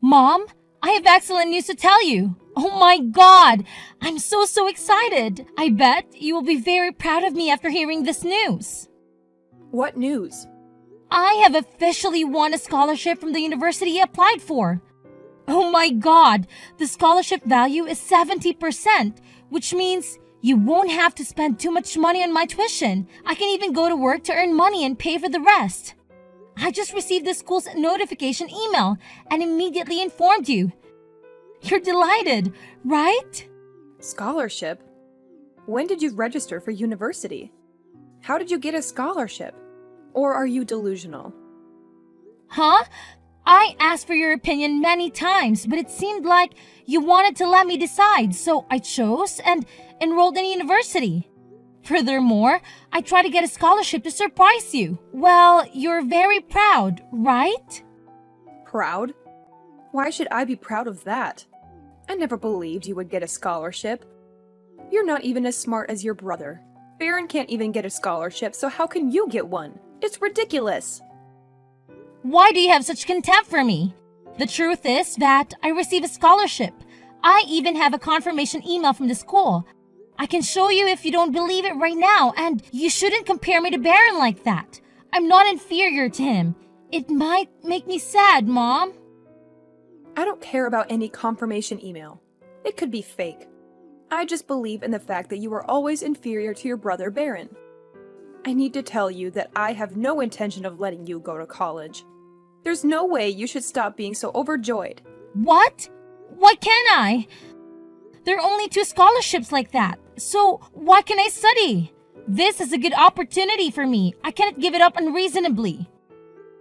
Mom, I have excellent news to tell you. Oh my god, I'm so excited. I bet you will be very proud of me after hearing this news. What news? I have officially won a scholarship from the university I applied for. Oh my god, the scholarship value is 70%, which means you won't have to spend too much money on my tuition. I can even go to work to earn money and pay for the rest. I just received the school's notification email and immediately informed you. You're delighted, right? Scholarship? When did you register for university? How did you get a scholarship? Or are you delusional? Huh? I asked for your opinion many times, but it seemed like you wanted to let me decide, so I chose and enrolled in university. Furthermore, I tried to get a scholarship to surprise you. Well, you're very proud, right? Proud? Why should I be proud of that? I never believed you would get a scholarship. You're not even as smart as your brother. Baron can't even get a scholarship, so how can you get one? It's ridiculous. Why do you have such contempt for me? The truth is that I received a scholarship. I even have a confirmation email from the school. I can show you if you don't believe it right now, and you shouldn't compare me to Baron like that. I'm not inferior to him. It might make me sad, Mom. I don't care about any confirmation email. It could be fake. I just believe in the fact that you are always inferior to your brother Baron. I need to tell you that I have no intention of letting you go to college. There's no way you should stop being so overjoyed. What? Why can't I? There are only 2 scholarships like that, so why can I study? This is a good opportunity for me. I cannot give it up unreasonably.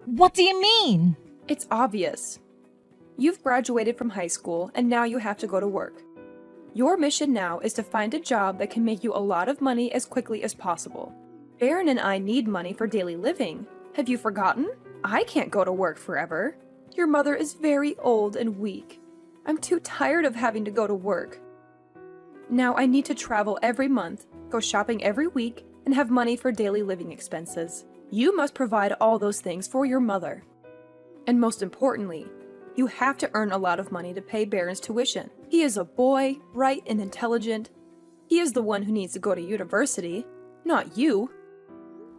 What do you mean? It's obvious. You've graduated from high school and now you have to go to work. Your mission now is to find a job that can make you a lot of money as quickly as possible. Baron and I need money for daily living. Have you forgotten? I can't go to work forever. Your mother is very old and weak. I'm too tired of having to go to work. Now I need to travel every month, go shopping every week, and have money for daily living expenses. You must provide all those things for your mother. And most importantly, you have to earn a lot of money to pay Baron's tuition. He is a boy, bright and intelligent. He is the one who needs to go to university, not you.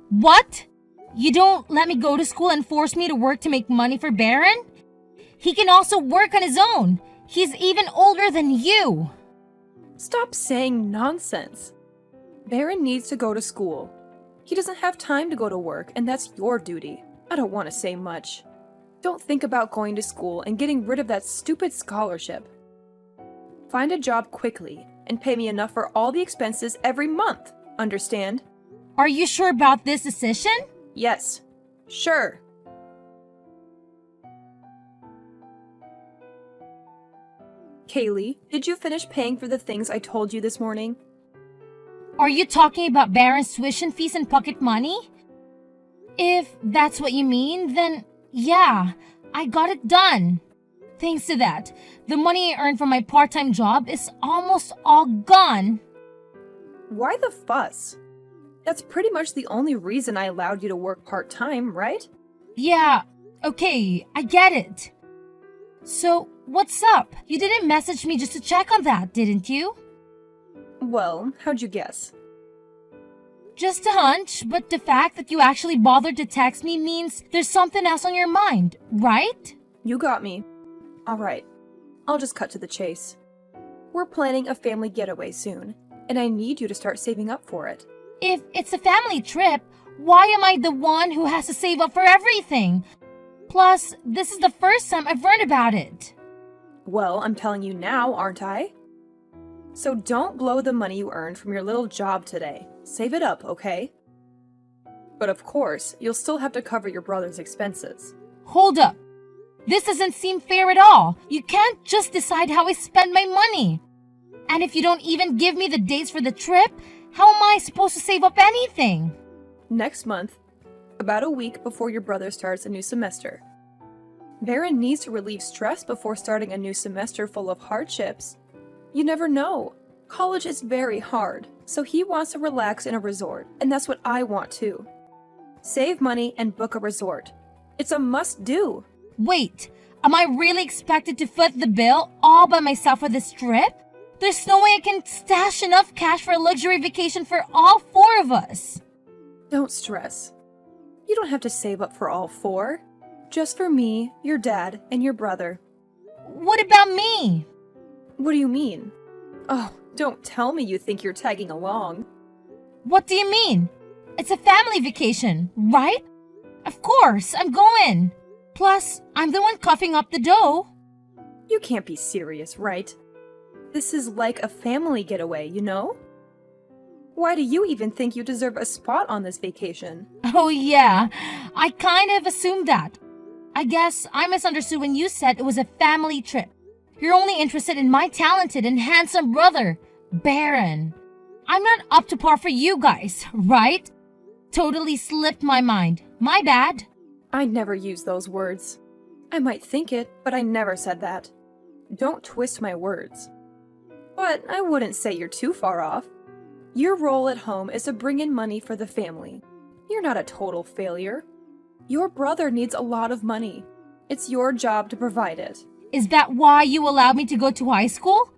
What? You don't let me go to school and force me to work to make money for Baron? He can also work on his own. He's even older than you. Stop saying nonsense. Baron needs to go to school. He doesn't have time to go to work, and that's your duty. I don't want to say much. Don't think about going to school and getting rid of that stupid scholarship. Find a job quickly and pay me enough for all the expenses every month. Understand? Are you sure about this decision? Yes. Sure. Kaylee, did you finish paying for the things I told you this morning? Are you talking about Baron's tuition fees and pocket money? If that's what you mean, then yeah, I got it done. Thanks to that, the money I earned from my part-time job is almost all gone. Why the fuss? That's pretty much the only reason I allowed you to work part-time, right? Yeah, okay, I get it. So, what's up? You didn't message me just to check on that, didn't you? Well, how'd you guess? Just a hunch, but the fact that you actually bothered to text me means there's something else on your mind, right? You got me. Alright, I'll just cut to the chase. We're planning a family getaway soon, and I need you to start saving up for it. If it's a family trip, why am I the one who has to save up for everything? Plus, this is the first time I've learned about it. Well, I'm telling you now, aren't I? So don't blow the money you earned from your little job today. Save it up, okay? But of course, you'll still have to cover your brother's expenses. Hold up. This doesn't seem fair at all. You can't just decide how I spend my money. And if you don't even give me the dates for the trip, how am I supposed to save up anything? Next month, about a week before your brother starts a new semester. Baron needs to relieve stress before starting a new semester full of hardships. You never know. College is very hard, so he wants to relax in a resort, and that's what I want too. Save money and book a resort. It's a must-do. Wait, Am I really expected to foot the bill all by myself for this trip? There's no way I can stash enough cash for a luxury vacation for all four of us. Don't stress. You don't have to save up for all four. Just for me, your dad, and your brother. What about me? What do you mean? Oh, don't tell me you think you're tagging along. What do you mean? It's a family vacation, right? Of course, I'm going. Plus, I'm the one coughing up the dough. You can't be serious, right? This is like a family getaway, you know? Why do you even think you deserve a spot on this vacation? Oh yeah, I kind of assumed that. I guess I misunderstood when you said it was a family trip. You're only interested in my talented and handsome brother, Baron. I'm not up to par for you guys, right? Totally slipped my mind. My bad. I never use those words. I might think it, but I never said that. Don't twist my words. But I wouldn't say you're too far off. Your role at home is to bring in money for the family. You're not a total failure. Your brother needs a lot of money. It's your job to provide it. Is that why you allowed me to go to high school?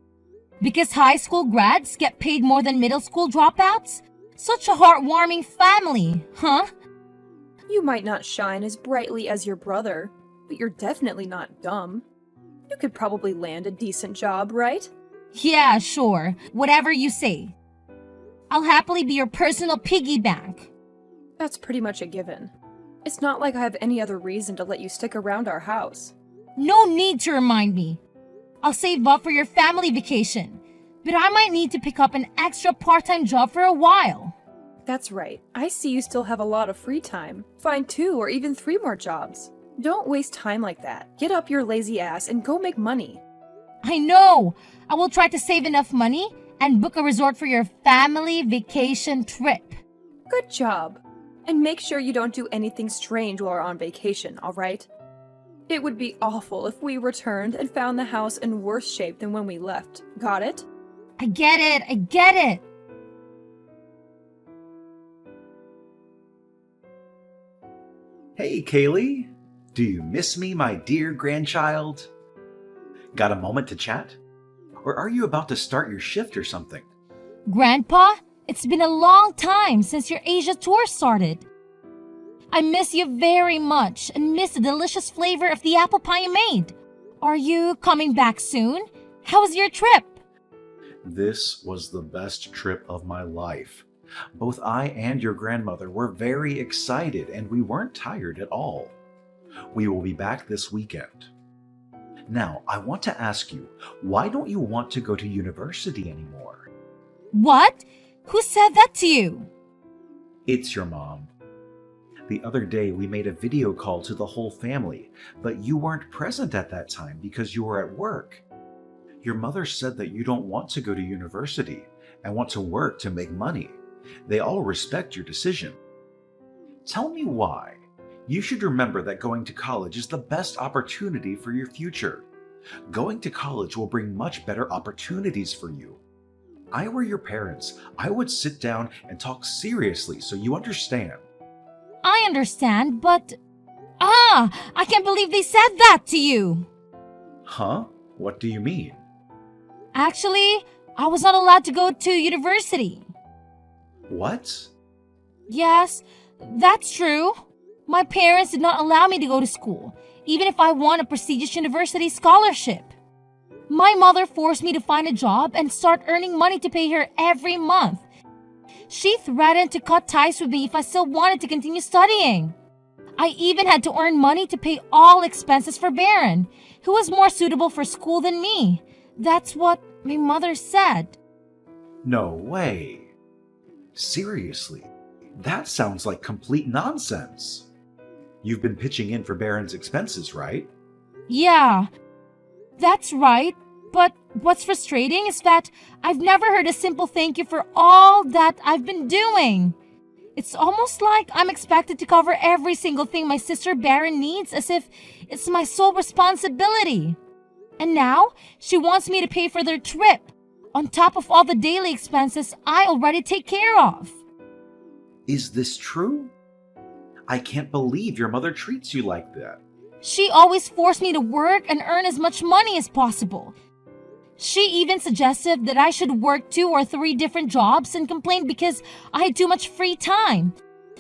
Because high school grads get paid more than middle school dropouts? Such a heartwarming family, huh? You might not shine as brightly as your brother, but you're definitely not dumb. You could probably land a decent job, right? Yeah, sure. Whatever you say. I'll happily be your personal piggy bank. That's pretty much a given. It's not like I have any other reason to let you stick around our house. No need to remind me. I'll save up for your family vacation, but I might need to pick up an extra part-time job for a while. That's right. I see you still have a lot of free time. Find 2 or even 3 more jobs. Don't waste time like that. Get up your lazy ass and go make money. I know. I will try to save enough money and book a resort for your family vacation trip. Good job. And make sure you don't do anything strange while we're on vacation, alright? It would be awful if we returned and found the house in worse shape than when we left. Got it? I get it. I get it. Hey, Kaylee. Do you miss me, my dear grandchild? Got a moment to chat? Or are you about to start your shift or something? Grandpa, it's been a long time since your Asia tour started. I miss you very much and miss the delicious flavor of the apple pie you made. Are you coming back soon? How was your trip? This was the best trip of my life. Both I and your grandmother were very excited and we weren't tired at all. We will be back this weekend. Now, I want to ask you, why don't you want to go to university anymore? What? Who said that to you? It's your mom. The other day we made a video call to the whole family, but you weren't present at that time because you were at work. Your mother said that you don't want to go to university and want to work to make money. They all respect your decision. Tell me why. You should remember that going to college is the best opportunity for your future. Going to college will bring much better opportunities for you. I were your parents, I would sit down and talk seriously so you understand. I understand, but... I can't believe they said that to you. Huh? What do you mean? Actually, I was not allowed to go to university. What? Yes, that's true. My parents did not allow me to go to school, even if I won a prestigious university scholarship. My mother forced me to find a job and start earning money to pay her every month. She threatened to cut ties with me if I still wanted to continue studying. I even had to earn money to pay all expenses for Baron, who was more suitable for school than me. That's what my mother said. No way. Seriously, that sounds like complete nonsense. You've been pitching in for Baron's expenses, right? Yeah, that's right. But what's frustrating is that I've never heard a simple thank you for all that I've been doing. It's almost like I'm expected to cover every single thing my sister Baron needs as if it's my sole responsibility. And now she wants me to pay for their trip, on top of all the daily expenses I already take care of. Is this true? I can't believe your mother treats you like that. She always forced me to work and earn as much money as possible. She even suggested that I should work 2 or 3 different jobs and complained because I had too much free time.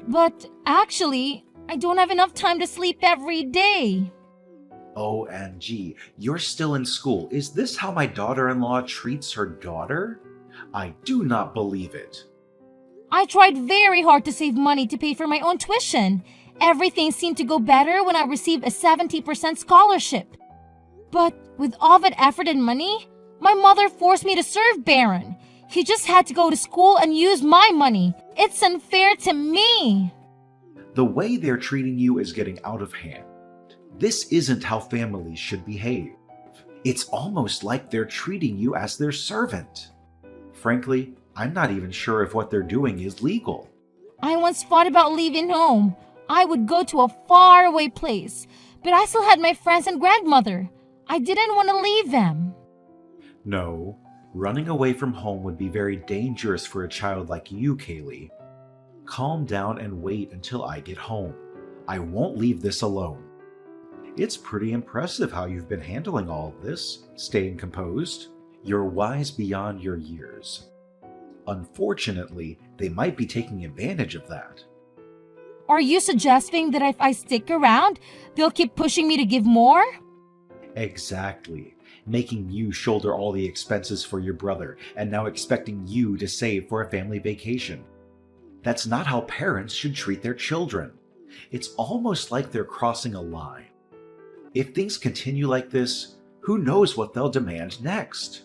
But actually, I don't have enough time to sleep every day. OMG, you're still in school. Is this how my daughter-in-law treats her daughter? I do not believe it. I tried very hard to save money to pay for my own tuition. Everything seemed to go better when I received a 70% scholarship. But with all that effort and money, my mother forced me to serve Baron. He just had to go to school and use my money. It's unfair to me. The way they're treating you is getting out of hand. This isn't how families should behave. It's almost like they're treating you as their servant. Frankly, I'm not even sure if what they're doing is legal. I once thought about leaving home. I would go to a faraway place, but I still had my friends and grandmother. I didn't want to leave them. No, running away from home would be very dangerous for a child like you, Kaylee. Calm down and wait until I get home. I won't leave this alone. It's pretty impressive how you've been handling all of this, staying composed. You're wise beyond your years. Unfortunately, they might be taking advantage of that. Are you suggesting that if I stick around, they'll keep pushing me to give more? Exactly. Making you shoulder all the expenses for your brother and now expecting you to save for a family vacation. That's not how parents should treat their children. It's almost like they're crossing a line. If things continue like this, who knows what they'll demand next?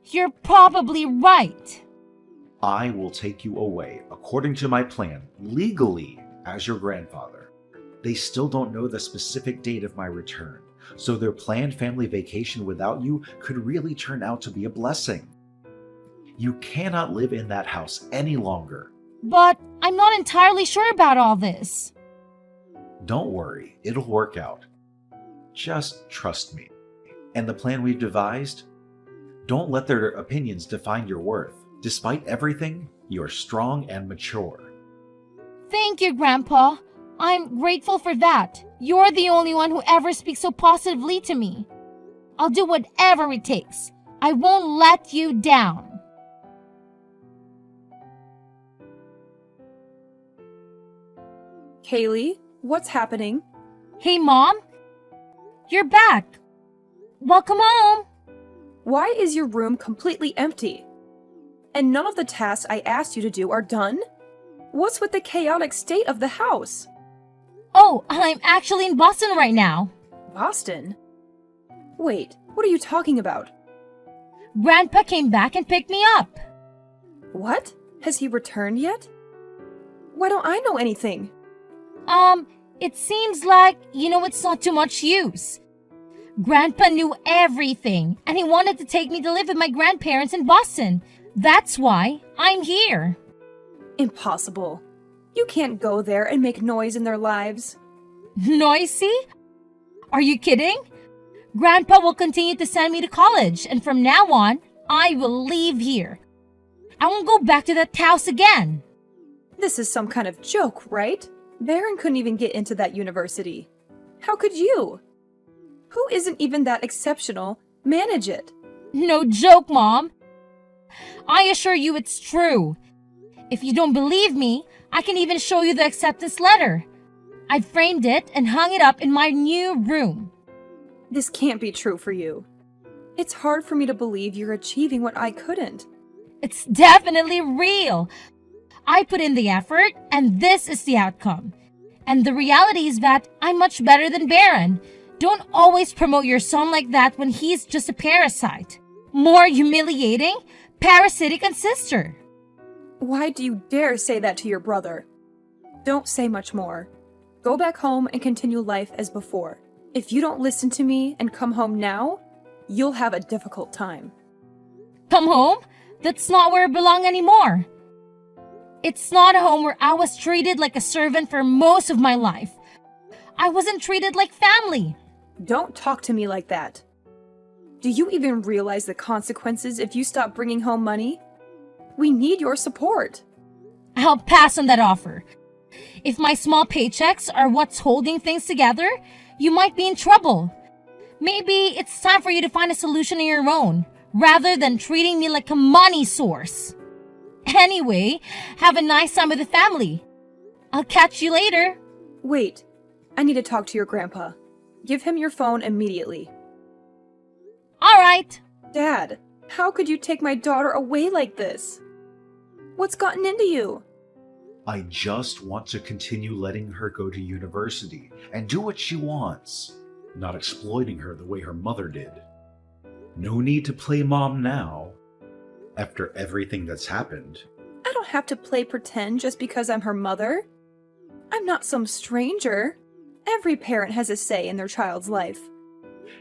You're probably right. I will take you away, according to my plan, legally, as your grandfather. They still don't know the specific date of my return, so their planned family vacation without you could really turn out to be a blessing. You cannot live in that house any longer. But I'm not entirely sure about all this. Don't worry, it'll work out. Just trust me. And the plan we've devised? Don't let their opinions define your worth. Despite everything, you're strong and mature. Thank you, Grandpa. I'm grateful for that. You're the only one who ever speaks so positively to me. I'll do whatever it takes. I won't let you down. Kaylee, what's happening? Hey, Mom. You're back. Welcome home. Why is your room completely empty? And none of the tasks I asked you to do are done? What's with the chaotic state of the house? Oh, I'm actually in Boston right now. Boston? Wait, what are you talking about? Grandpa came back and picked me up. What? Has he returned yet? Why don't I know anything? It seems like, it's not too much use. Grandpa knew everything, and he wanted to take me to live with my grandparents in Boston. That's why I'm here. Impossible. You can't go there and make noise in their lives. Noisy? Are you kidding? Grandpa will continue to send me to college, and from now on, I will leave here. I won't go back to that house again. This is some kind of joke, right? Baron couldn't even get into that university. How could you? Who isn't even that exceptional manage it? No joke, Mom. I assure you it's true. If you don't believe me, I can even show you the acceptance letter. I framed it and hung it up in my new room. This can't be true for you. It's hard for me to believe you're achieving what I couldn't. It's definitely real. I put in the effort, and this is the outcome. And the reality is that I'm much better than Baron. Don't always promote your son like that when he's just a parasite. More humiliating, parasitic and sister. Why do you dare say that to your brother? Don't say much more. Go back home and continue life as before. If you don't listen to me and come home now, you'll have a difficult time. Come home? That's not where I belong anymore. It's not a home where I was treated like a servant for most of my life. I wasn't treated like family. Don't talk to me like that. Do you even realize the consequences if you stop bringing home money? We need your support. I'll pass on that offer. If my small paychecks are what's holding things together, you might be in trouble. Maybe it's time for you to find a solution on your own, rather than treating me like a money source. Anyway, have a nice time with the family. I'll catch you later. Wait, I need to talk to your grandpa. Give him your phone immediately. All right. Dad, how could you take my daughter away like this? What's gotten into you? I just want to continue letting her go to university and do what she wants, not exploiting her the way her mother did. No need to play mom now. After everything that's happened, I don't have to play pretend just because I'm her mother. I'm not some stranger. Every parent has a say in their child's life.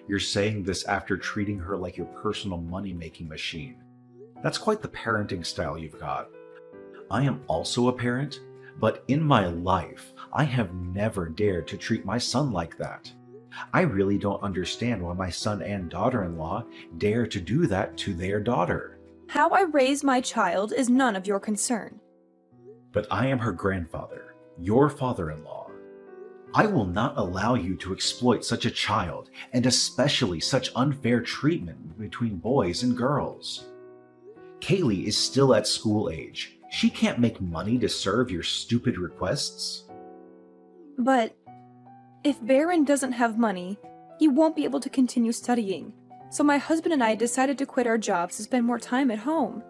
you're saying this after treating her like your personal money-making machine. That's quite the parenting style you've got. I am also a parent, but in my life, I have never dared to treat my son like that. I really don't understand why my son and daughter-in-law dare to do that to their daughter. How I raise my child is none of your concern. But I am her grandfather, your father-in-law. I will not allow you to exploit such a child, and especially such unfair treatment between boys and girls. Kaylee is still at school age. She can't make money to serve your stupid requests. But if Baron doesn't have money, he won't be able to continue studying. So my husband and I decided to quit our jobs to spend more time at home.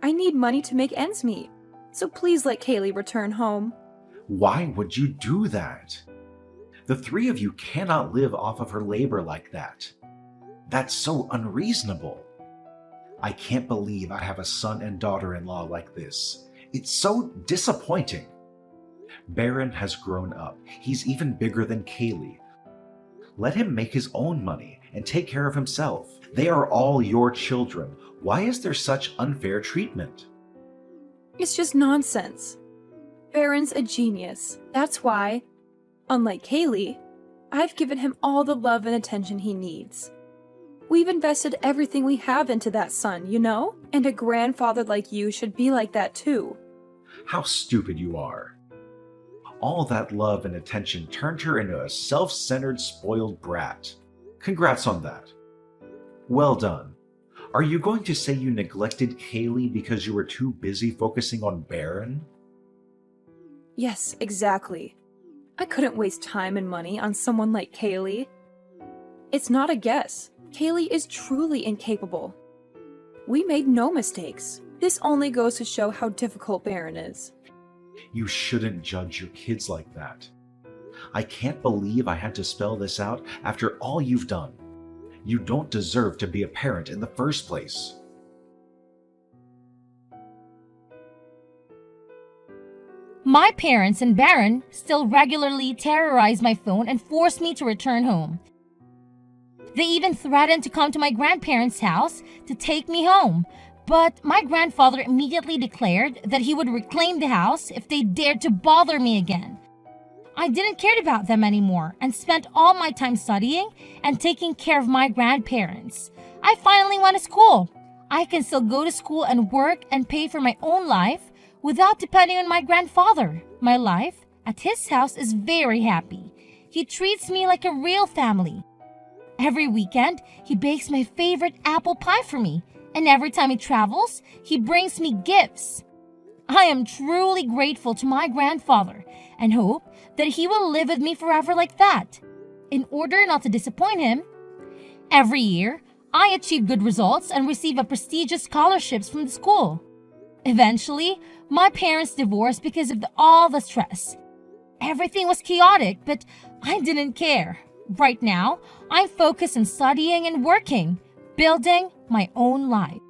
I need money to make ends meet. So please let Kaylee return home. Why would you do that? The three of you cannot live off of her labor like that. That's so unreasonable. I can't believe I have a son and daughter-in-law like this. It's so disappointing. Baron has grown up. He's even bigger than Kaylee. Let him make his own money and take care of himself. They are all your children. Why is there such unfair treatment? It's just nonsense. Baron's a genius. That's why, unlike Kaylee, I've given him all the love and attention he needs. We've invested everything we have into that son, you know? And a grandfather like you should be like that too. How stupid you are. All that love and attention turned her into a self-centered, spoiled brat. Congrats on that. Well done. Are you going to say you neglected Kaylee because you were too busy focusing on Baron? Yes, exactly. I couldn't waste time and money on someone like Kaylee. It's not a guess. Kaylee is truly incapable. We made no mistakes. This only goes to show how difficult Baron is. You shouldn't judge your kids like that. I can't believe I had to spell this out after all you've done. You don't deserve to be a parent in the first place. My parents and Baron still regularly terrorize my phone and force me to return home. They even threatened to come to my grandparents' house to take me home, but my grandfather immediately declared that he would reclaim the house if they dared to bother me again. I didn't care about them anymore and spent all my time studying and taking care of my grandparents. I finally went to school. I can still go to school and work and pay for my own life without depending on my grandfather. My life at his house is very happy. He treats me like a real family. Every weekend, he bakes my favorite apple pie for me, and every time he travels, he brings me gifts. I am truly grateful to my grandfather and hope that he will live with me forever like that. In order not to disappoint him, every year, I achieve good results and receive a prestigious scholarships from the school. Eventually, my parents divorced because of all the stress. Everything was chaotic, but I didn't care. Right now, I'm focused on studying and working, building my own life.